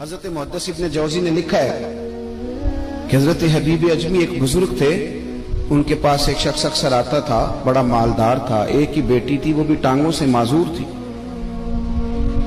حضرت محدث ابن جوزی نے لکھا ہے کہ حضرت حبیب اجمی ایک بزرگ تھے، ان کے پاس ایک شخص اکثر آتا تھا، بڑا مالدار تھا، ایک ہی بیٹی تھی، وہ بھی ٹانگوں سے معذور تھی۔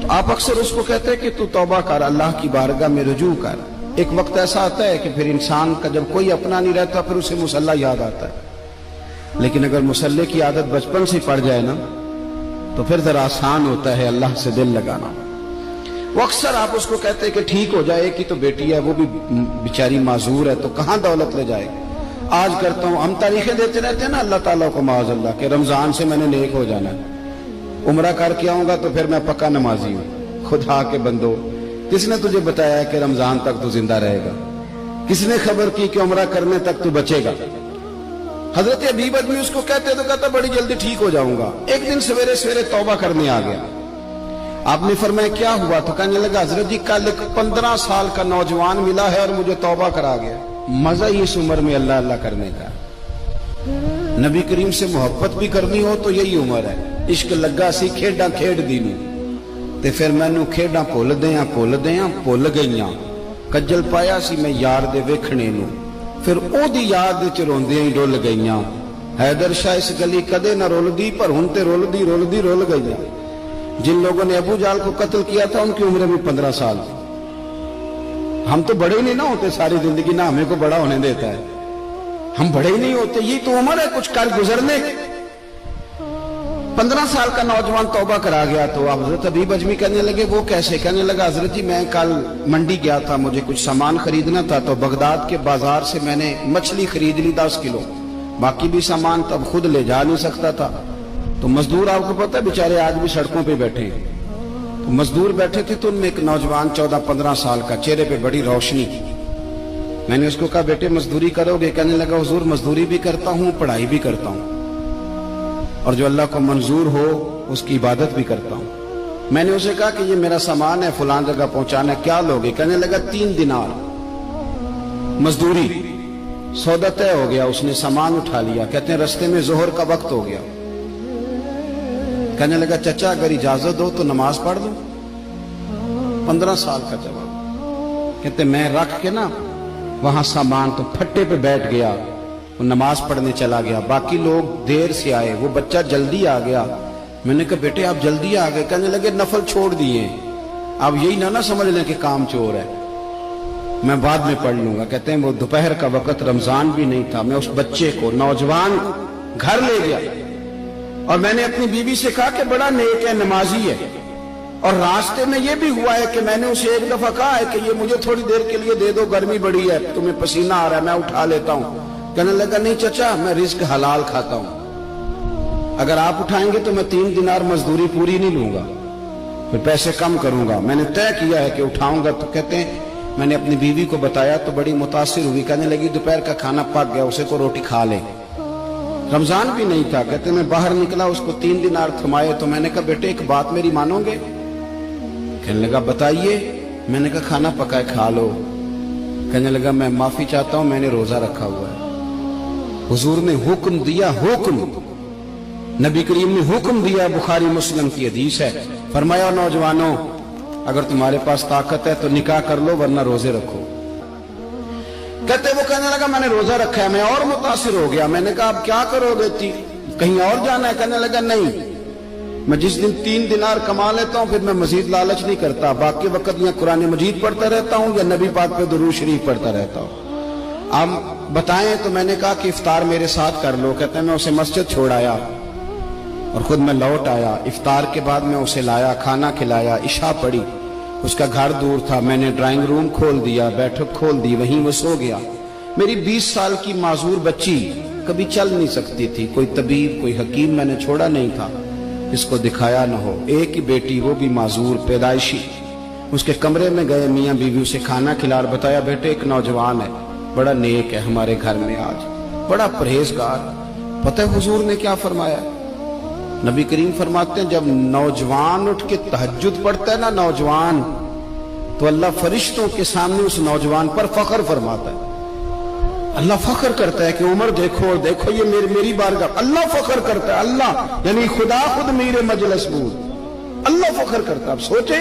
تو آپ اکثر اس کو کہتے ہیں کہ تو توبہ کر، اللہ کی بارگاہ میں رجوع کر۔ ایک وقت ایسا آتا ہے کہ پھر انسان کا جب کوئی اپنا نہیں رہتا پھر اسے مصلی یاد آتا ہے، لیکن اگر مصلی کی عادت بچپن سے پڑ جائے نا تو پھر ذرا آسان ہوتا ہے اللہ سے دل لگانا۔ وہ اکثر آپ اس کو کہتے ہیں کہ ٹھیک ہو جائے کہ تو بیٹی ہے، وہ بھی بیچاری معذور ہے، تو کہاں دولت لے جائے گی۔ آج کرتا ہوں، ہم تاریخیں دیتے رہتے ہیں نا اللہ تعالیٰ کو معاذ اللہ کہ رمضان سے میں نے نیک ہو جانا ہے، عمرہ کر کے آؤں گا تو پھر میں پکا نمازی ہوں۔ خدا کے بندو، کس نے تجھے بتایا ہے کہ رمضان تک تو زندہ رہے گا؟ کس نے خبر کی کہ عمرہ کرنے تک تو بچے گا؟ حضرت حبیب اجمی اس کو کہتے تو کہتا بڑی جلدی ٹھیک ہو جاؤں گا۔ ایک دن سویرے سویرے توبہ کرنے آ گیا۔ آپ نے فرمایا کیا ہوا؟ تو کہنے لگا حضرت جی کل ایک 15 سال کا نوجوان ملا ہے اور مجھے توبہ کرا گیا۔ مزہ ہی اس عمر میں اللہ اللہ کرنے کا، نبی کریم سے محبت بھی کرنی ہو تو یہی عمر ہے۔ عشق لگا سی کھیڈاں کھیڈ دی نوں تے پھر مینوں کھیڈاں بھول دیاں بھول گئیاں، کجل پایا سی میں یار دے ویکھنے نوں، پھر او دی یاد وچ روندیاں ہی ڈول گئیاں۔ حیدر شاہ اس گلی کدے نہ رول دی پر ہن تے رول دی رول گئیاں۔ جن لوگوں نے ابو جہل کو قتل کیا تھا ان کی عمر بھی 15 سال تھی۔ ہم تو بڑے ہی نہیں نہ ہوتے ساری زندگی، نہ ہمیں کو بڑا ہونے دیتا ہے، ہم بڑے ہی نہیں ہوتے، یہ تو عمر ہے کچھ کر گزرنے۔ 15 سال کا نوجوان توبہ کرا گیا تو اب حضرت حبیب اجمی کہنے لگے وہ کیسے؟ کہنے لگا حضرت جی میں کل منڈی گیا تھا، مجھے کچھ سامان خریدنا تھا، تو بغداد کے بازار سے میں نے مچھلی خرید لی 10 کلو، باقی بھی سامان تب خود لے جا نہیں سکتا تھا۔ تو مزدور آپ کو پتہ ہے بیچارے آج بھی سڑکوں پہ بیٹھے ہیں، تو مزدور بیٹھے تھے تو ان میں ایک نوجوان 14-15 سال کا، چہرے پہ بڑی روشنی۔ میں نے اس کو کہا بیٹے مزدوری کرو گے؟ کہنے لگا حضور مزدوری بھی کرتا ہوں پڑھائی بھی کرتا ہوں، اور جو اللہ کو منظور ہو اس کی عبادت بھی کرتا ہوں۔ میں نے اسے کہا کہ یہ میرا سامان ہے فلاں جگہ پہنچانا ہے، کیا لوگے؟ کہنے لگا 3 دینار مزدوری۔ سودا طے ہو گیا، اس نے سامان اٹھا لیا۔ کہتے ہیں رستے میں ظہر کا وقت ہو گیا، کہنے لگا چچا اگر اجازت دو تو نماز پڑھ دوں۔ 15 سال کا جواب۔ کہتے میں رکھ کے نا وہاں سامان تو پھٹے پہ بیٹھ گیا، وہ نماز پڑھنے چلا گیا، باقی لوگ دیر سے آئے، وہ بچہ جلدی آ گیا۔ میں نے کہا بیٹے آپ جلدی آ گئے؟ کہنے لگے نفل چھوڑ دیے، اب یہی نہ سمجھ لیں کہ کام چور ہے، میں بعد میں پڑھ لوں گا۔ کہتے ہیں وہ دوپہر کا وقت، رمضان بھی نہیں تھا، میں اس بچے کو نوجوان گھر لے گیا اور میں نے اپنی بیوی سے کہا کہ بڑا نیک ہے، نمازی ہے، اور راستے میں یہ بھی ہوا ہے کہ میں نے اسے ایک دفعہ کہا ہے کہ یہ مجھے تھوڑی دیر کے لیے دے دو، گرمی بڑی ہے، تمہیں پسینہ آ رہا ہے، میں اٹھا لیتا ہوں۔ کہنے لگا نہیں چچا میں رزق حلال کھاتا ہوں، اگر آپ اٹھائیں گے تو میں 3 دینار مزدوری پوری نہیں لوں گا، پھر پیسے کم کروں گا، میں نے طے کیا ہے کہ اٹھاؤں گا۔ تو کہتے ہیں میں نے اپنی بیوی کو بتایا تو بڑی متاثر ہوئی، کہنے لگی دوپہر کا کھانا پک گیا، اسے کو روٹی کھا لے، رمضان بھی نہیں تھا۔ کہتے میں باہر نکلا، اس کو 3 دینار تھمائے، تو میں نے کہا بیٹے ایک بات میری مانو گے؟ کہنے لگا بتائیے۔ میں نے کہا کھانا پکائے کھا لو۔ کہنے لگا میں معافی چاہتا ہوں میں نے روزہ رکھا ہوا ہے۔ حضور نے حکم دیا، حکم نبی کریم نے حکم دیا، بخاری مسلم کی حدیث ہے، فرمایا نوجوانوں اگر تمہارے پاس طاقت ہے تو نکاح کر لو ورنہ روزے رکھو۔ کہتے وہ کہنے لگا میں نے روزہ رکھا ہے، میں اور متاثر ہو گیا۔ میں نے کہا اب کیا کرو گے؟ کہیں اور جانا ہے؟ کہنے لگا نہیں، میں جس دن 3 دینار کما لیتا ہوں پھر میں مزید لالچ نہیں کرتا، باقی وقت یا قرآن مجید پڑھتا رہتا ہوں یا نبی پاک پہ درود شریف پڑھتا رہتا ہوں۔ آپ بتائیں؟ تو میں نے کہا کہ افطار میرے ساتھ کر لو۔ کہتے ہیں میں اسے مسجد چھوڑایا اور خود میں لوٹ آیا، افطار کے بعد میں اسے لایا، کھانا کھلایا، عشاء پڑھی، اس کا گھر دور تھا، میں نے ڈرائنگ روم کھول دیا، بیٹھک کھول دی، وہیں وہ سو گیا۔ میری 20 سال کی معذور بچی کبھی چل نہیں سکتی تھی، کوئی طبیب کوئی حکیم میں نے چھوڑا نہیں تھا اس کو دکھایا نہ ہو، ایک ہی بیٹی وہ بھی معذور پیدائشی۔ اس کے کمرے میں گئے، میاں بیوی اسے کھانا کھلا اور بتایا بیٹے ایک نوجوان ہے بڑا نیک ہے ہمارے گھر میں، آج بڑا پرہیزگار۔ پتہ ہے حضور نے کیا فرمایا؟ نبی کریم فرماتے ہیں جب نوجوان اٹھ کے تہجد پڑھتا ہے نا نوجوان، تو اللہ فرشتوں کے سامنے اس نوجوان پر فخر فرماتا ہے، اللہ فخر کرتا ہے کہ عمر دیکھو دیکھو یہ میری بارگاہ، اللہ فخر کرتا ہے، اللہ یعنی خدا خود میرے مجلس بود، اللہ فخر کرتا ہے۔ اب سوچے